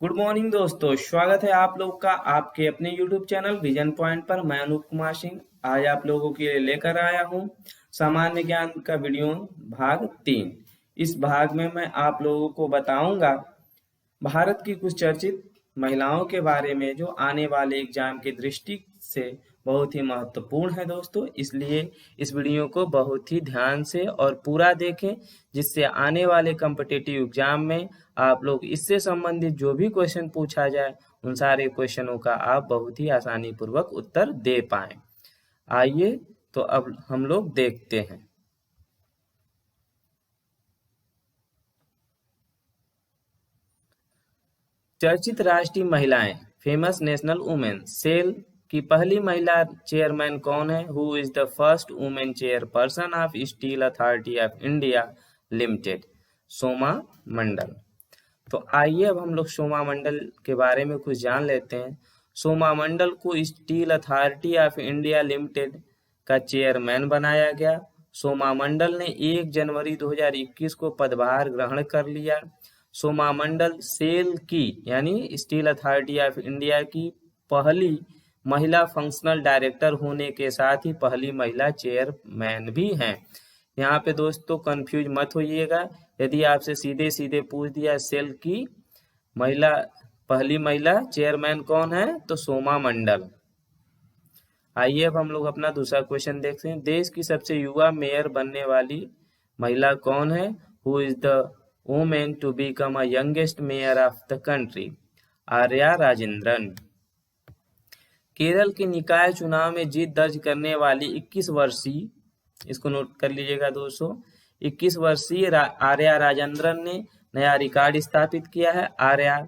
Good morning दोस्तों, स्वागत है आप लोग का आपके अपने यूट्यूब चैनल विजन पॉइंट पर। मैं अनूप कुमार सिंह आज आप लोगों के लिए लेकर आया हूं सामान्य ज्ञान का वीडियो भाग 3। इस भाग में मैं आप लोगों को बताऊंगा भारत की कुछ चर्चित महिलाओं के बारे में जो आने वाले एग्जाम की दृष्टि से बहुत ही महत्वपूर्ण है दोस्तों। इसलिए इस वीडियो को बहुत ही ध्यान से और पूरा देखें, जिससे आने वाले कॉम्पिटिटिव एग्जाम में आप लोग इससे संबंधित जो भी क्वेश्चन पूछा जाए उन सारे क्वेश्चनों का आप बहुत ही आसानी पूर्वक उत्तर दे पाएं। आइए तो अब हम लोग देखते हैं। चर्चित राष्ट्रीय महिलाएं, फेमस नेशनल वुमेन। सेल की पहली महिला चेयरमैन कौन है? Who is the first women chairperson of steel authority of India limited? Soma Mandal. तो आइए अब हम लोग सोमा मंडल के बारे में कुछ जान लेते हैं। सोमा मंडल को steel authority of India limited का चेयरमैन बनाया गया। सोमा मंडल ने 1 जनवरी 2021 को पदभार ग्रहण कर लिया। सोमा मंडल सेल की यानी स्टील अथॉरिटी ऑफ इंडिया की पहली महिला फंक्शनल डायरेक्टर होने के साथ ही पहली महिला चेयरमैन भी हैं। यहाँ पे दोस्तों कंफ्यूज मत होइएगा। यदि आपसे सीधे सीधे पूछ दिया सेल की पहली महिला चेयरमैन कौन है तो सोमा मंडल। आइए अब हम लोग अपना दूसरा क्वेश्चन देखते हैं। देश की सबसे युवा मेयर बनने वाली महिला कौन है? Who is the women to become a youngest mayor of the country? Arya Rajendran. Kerala के निकाय चुनाव में जीत दर्ज करने वाली 21 वर्षीय, इसको नोट कर लीजिएगा दोस्तों, 21 वर्षीय आर्या राजेंद्रन ने नया रिकॉर्ड स्थापित किया है। आर्या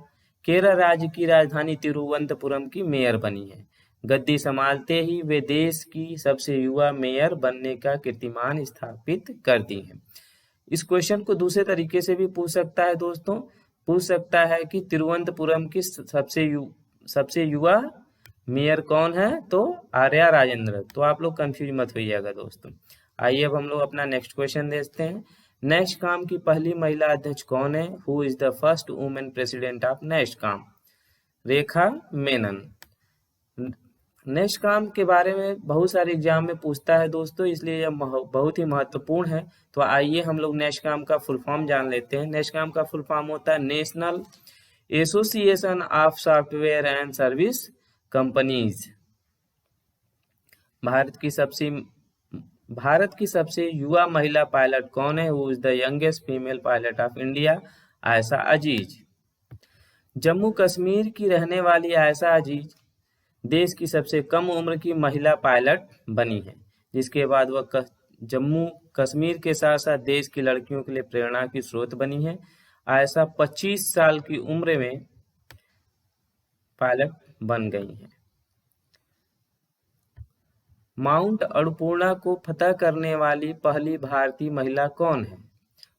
केरल राज्य की राजधानी तिरुवनंतपुरम की मेयर बनी है। गद्दी संभालते ही वे देश की सबसे युवा मेयर बनने का कीर्तिमान स्थापित करती हैं। इस क्वेश्चन को दूसरे तरीके से भी पूछ सकता है दोस्तों। पूछ सकता है कि तिरुवनंतपुरम की सबसे युवा मेयर कौन है? तो आर्या राजेंद्र। तो आप लोग कंफ्यूज मत होइएगा दोस्तों। आइए अब हम लोग अपना नेक्स्ट क्वेश्चन देखते हैं। नेस्कॉम की पहली महिला अध्यक्ष कौन है? Who is the first women president of NASSCOM? Rekha Menon. NASSCOM के बारे में बहुत सारे एग्जाम में पूछता है दोस्तों, इसलिए यह बहुत ही महत्वपूर्ण है। तो आइए हम लोग नेस्कॉम का फुल फॉर्म जान लेते हैं। नेस्कॉम का फुल फॉर्म होता है national association of software and service companies. भारत की सबसे युवा महिला पायलट कौन है? Who is the youngest female pilot of India? Ayesha Aziz. Jammu Kashmir की रहने वाली आयशा अजीज देश की सबसे कम उम्र की महिला पायलट बनी है, जिसके बाद वह जम्मू कश्मीर के साथ साथ देश की लड़कियों के लिए प्रेरणा की स्रोत बनी है। आयशा 25 साल की उम्र में पायलट बन गई हैं। माउंट अन्नपूर्णा को फतह करने वाली पहली भारतीय महिला कौन है?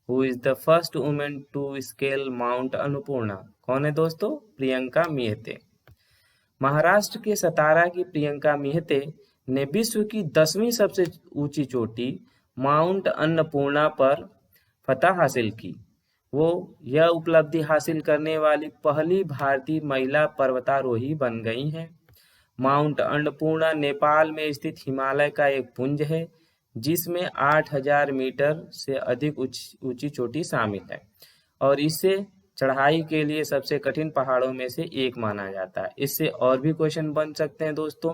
Who is the first women to scale mount Annapurna? कौन है दोस्तों? प्रियंका मेहते। महाराष्ट्र के सतारा की प्रियंका मेहते ने विश्व की 10वीं सबसे ऊंची चोटी माउंट अन्नपूर्णा पर फतह हासिल की। वो यह उपलब्धि हासिल करने वाली पहली भारतीय महिला पर्वतारोही बन गई हैं। माउंट अन्नपूर्णा नेपाल में स्थित हिमालय का एक पुंज है, जिसमें 8000 मीटर से अधिक ऊंची चोटी शामिल है और इसे चढ़ाई के लिए सबसे कठिन पहाड़ों में से एक माना जाता है। इससे और भी क्वेश्चन बन सकते हैं दोस्तों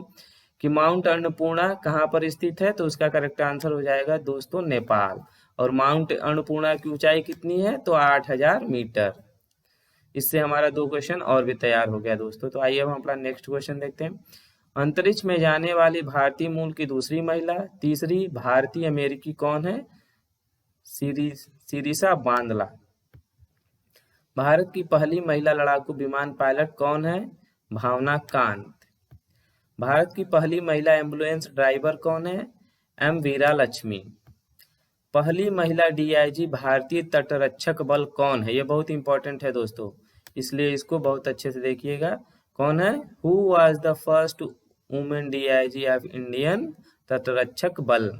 कि माउंट अन्नपूर्णा कहाँ पर स्थित है, तो उसका करेक्ट आंसर हो जाएगा दोस्तों नेपाल। और माउंट अन्नपूर्णा की ऊंचाई कितनी है? तो 8000 मीटर। इससे हमारा 2 क्वेश्चन और भी तैयार हो गया दोस्तों। तो आइए हम अपना नेक्स्ट क्वेश्चन देखते हैं। अंतरिक्ष में जाने वाली भारतीय मूल की दूसरी महिला, तीसरी भारतीय अमेरिकी कौन है? शिरीषा बांदला। भारत की पहली महिला लड़ाकू विमान पायलट कौन है? भावना कांत। भारत की पहली महिला एम्बुलेंस ड्राइवर कौन है? एम वीरा लक्ष्मी। पहली महिला डीआईजी भारतीय तटरक्षक बल कौन है? ये बहुत इंपॉर्टेंट है दोस्तों, इसलिए इसको बहुत अच्छे से देखिएगा। कौन है? Who was the first women DIG of Indian तटरक्षक बल?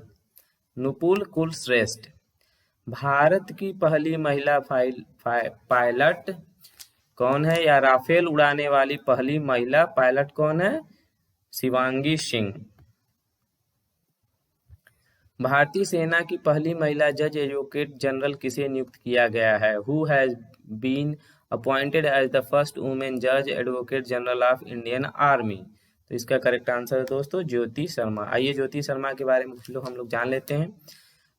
नुपुल कुलश्रेष्ठ। भारत की पहली महिला पायलट कौन है, या राफेल उड़ाने वाली पहली महिला पायलट कौन है, शिवांगी सिंह। भारतीय सेना की पहली महिला जज एडवोकेट जनरल किसे नियुक्त किया गया है, who has been appointed as the first women जज advocate general of Indian army. तो इसका करेक्ट आंसर है दोस्तों ज्योति शर्मा। आइए ज्योति शर्मा के बारे में कुछ लोग हम लोग जान लेते हैं।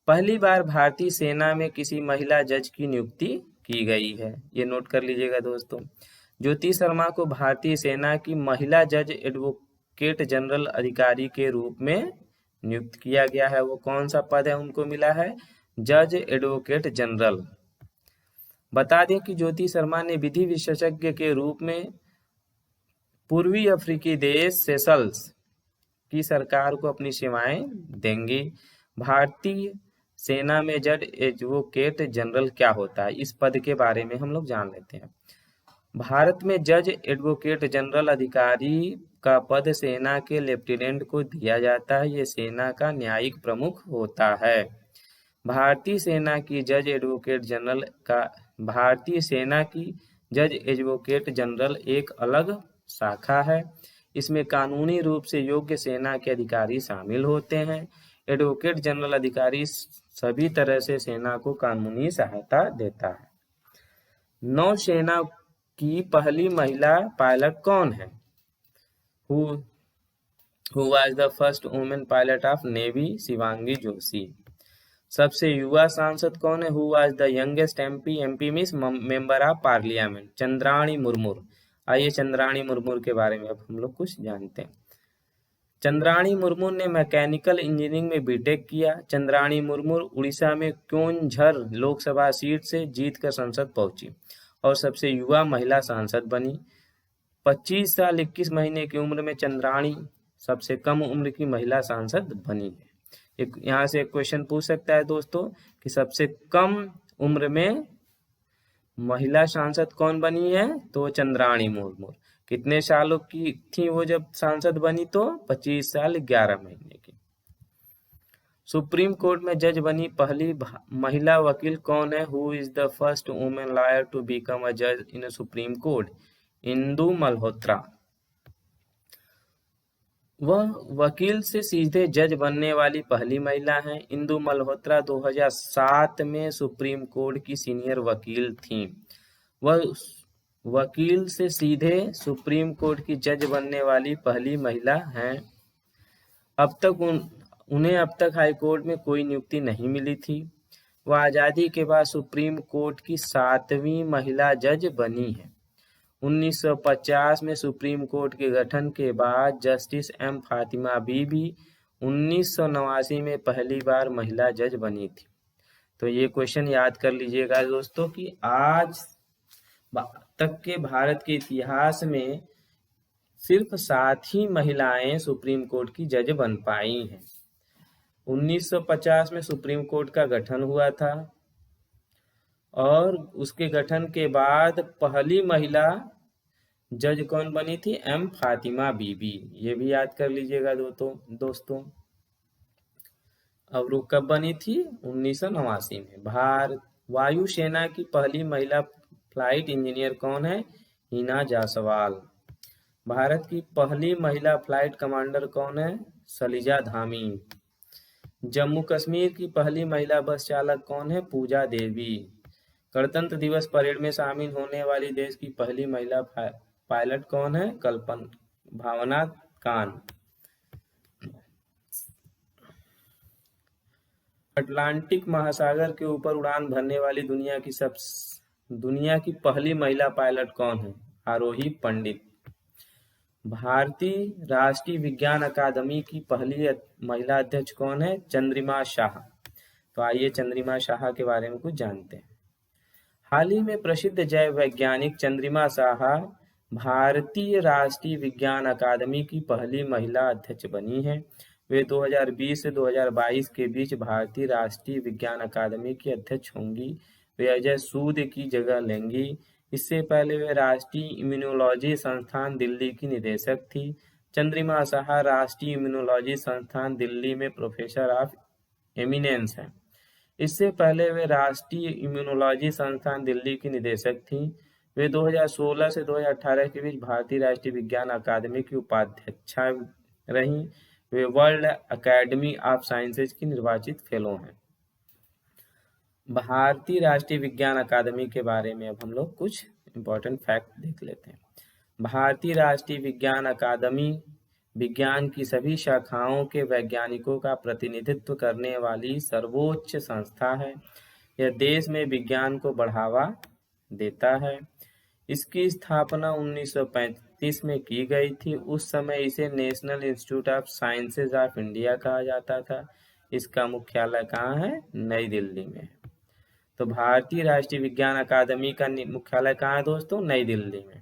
पहली बार भारतीय सेना में किसी महिला जज की नियुक्ति की गई है, ये नोट कर लीजिएगा दोस्तों। ज्योति शर्मा को भारतीय सेना की महिला जज एडवोकेट जनरल अधिकारी के रूप में नियुक्त किया गया है। वो कौन सा पद है उनको मिला है, जज एडवोकेट जनरल। बता दें कि ज्योति शर्मा ने विधि विशेषज्ञ के रूप में पूर्वी अफ्रीकी देश सेशल्स की सरकार को अपनी सेवाएं देंगी। भारतीय सेना में जज एडवोकेट जनरल क्या होता है, इस पद के बारे में हम लोग जान लेते हैं। भारत में जज एडवोकेट जनरल अधिकारी का पद सेना के लेफ्टिनेंट को दिया जाता है। ये सेना का न्यायिक प्रमुख होता है। भारतीय सेना की जज एडवोकेट जनरल एक अलग शाखा है। इसमें कानूनी रूप से योग्य सेना के अधिकारी शामिल होते हैं। एडवोकेट जनरल अधिकारी सभी तरह से सेना को कानूनी सहायता देता है। नौसेना की पहली महिला पायलट कौन है, who was the first woman pilot of Navy, Shivangi Joshi. सबसे युवा सांसद कौन है, who was the youngest MP means member of parliament, Chandrani Murmu. आइए चंद्राणी मुर्मू के बारे में अब हम लोग कुछ जानते हैं। चंद्राणी मुर्मू ने मैकेनिकल इंजीनियरिंग में बीटेक किया। चंद्राणी मुर्मू उड़ीसा में क्योंझर लोकसभा सीट से जीतकर संसद पहुंची और सबसे युवा महिला सांसद बनी। 25 साल 21 महीने की उम्र में चंद्राणी सबसे कम उम्र की महिला सांसद बनी है। यहाँ से एक क्वेश्चन पूछ सकता है दोस्तों कि सबसे कम उम्र में महिला सांसद कौन बनी है, तो चंद्राणी मुर्मू। कितने सालों की थी वो जब सांसद बनी, तो 25 साल 11 महीने की। सुप्रीम कोर्ट में जज बनी पहली महिला वकील कौन है, who is the first women lawyer to become a जज in supreme court, Indu Malhotra. वह वकील से सीधे जज बनने वाली पहली महिला हैं। इंदु मल्होत्रा 2007 में सुप्रीम कोर्ट की सीनियर वकील थीं। वह वकील से सीधे सुप्रीम कोर्ट की जज बनने वाली पहली महिला हैं। उन्हें अब तक हाई कोर्ट में कोई नियुक्ति नहीं मिली थी। वह आज़ादी के बाद सुप्रीम कोर्ट की 7वीं महिला जज बनी है। 1950 में सुप्रीम कोर्ट के गठन के बाद जस्टिस एम फातिमा बीबी 1989 में पहली बार महिला जज बनी थी। तो ये क्वेश्चन याद कर लीजिएगा दोस्तों कि आज तक के भारत के इतिहास में सिर्फ 7 ही महिलाएं सुप्रीम कोर्ट की जज बन पाई हैं। 1950 में सुप्रीम कोर्ट का गठन हुआ था और उसके गठन के बाद पहली महिला जज कौन बनी थी, एम फातिमा बीबी। ये भी याद कर लीजिएगा दोस्तों। अब वो कब बनी थी, 1989 में। भारत वायु सेना की पहली महिला फ्लाइट इंजीनियर कौन है, हिना जायसवाल। भारत की पहली महिला फ्लाइट कमांडर कौन है, सलीजा धामी। जम्मू कश्मीर की पहली महिला बस चालक कौन है, पूजा देवी। गणतंत्र दिवस परेड में शामिल होने वाली देश की पहली महिला पायलट कौन है, भावना कान। अटलांटिक महासागर के ऊपर उड़ान भरने वाली दुनिया की पहली महिला पायलट कौन है, आरोही पंडित। भारतीय राष्ट्रीय विज्ञान अकादमी की पहली महिला अध्यक्ष कौन है, चंद्रिमा शाह। तो आइए चंद्रिमा शाह के बारे में कुछ जानते हैं। हाल ही में प्रसिद्ध जैव वैज्ञानिक चंद्रिमा शाह भारतीय राष्ट्रीय विज्ञान अकादमी की पहली महिला अध्यक्ष बनी है। वे 2020 से 2022 के बीच भारतीय राष्ट्रीय विज्ञान अकादमी की अध्यक्ष होंगी। वे अजय सूद की जगह लेंगी। इससे पहले वे राष्ट्रीय इम्यूनोलॉजी संस्थान दिल्ली की निदेशक थी। चंद्रिमा शाह राष्ट्रीय इम्यूनोलॉजी संस्थान दिल्ली में प्रोफेसर ऑफ एमिनेंस हैं। इससे पहले वे राष्ट्रीय इम्यूनोलॉजी संस्थान दिल्ली की निदेशक थीं। वे 2016 से 2018 के बीच भारतीय राष्ट्रीय विज्ञान अकादमी की उपाध्यक्षा रहीं। वे वर्ल्ड अकेडमी ऑफ साइंसेज की निर्वाचित फेलो हैं। भारतीय राष्ट्रीय विज्ञान अकादमी के बारे में अब हम लोग कुछ इम्पोर्टेंट फैक्ट देख लेते हैं। भारतीय राष्ट्रीय विज्ञान अकादमी विज्ञान की सभी शाखाओं के वैज्ञानिकों का प्रतिनिधित्व करने वाली सर्वोच्च संस्था है। यह देश में विज्ञान को बढ़ावा देता है। इसकी स्थापना 1935 में की गई थी। उस समय इसे national institute of sciences of India कहा जाता था। इसका मुख्यालय कहाँ है? नई दिल्ली में। तो भारतीय राष्ट्रीय विज्ञान अकादमी का मुख्यालय कहाँ है दोस्तों? नई दिल्ली में।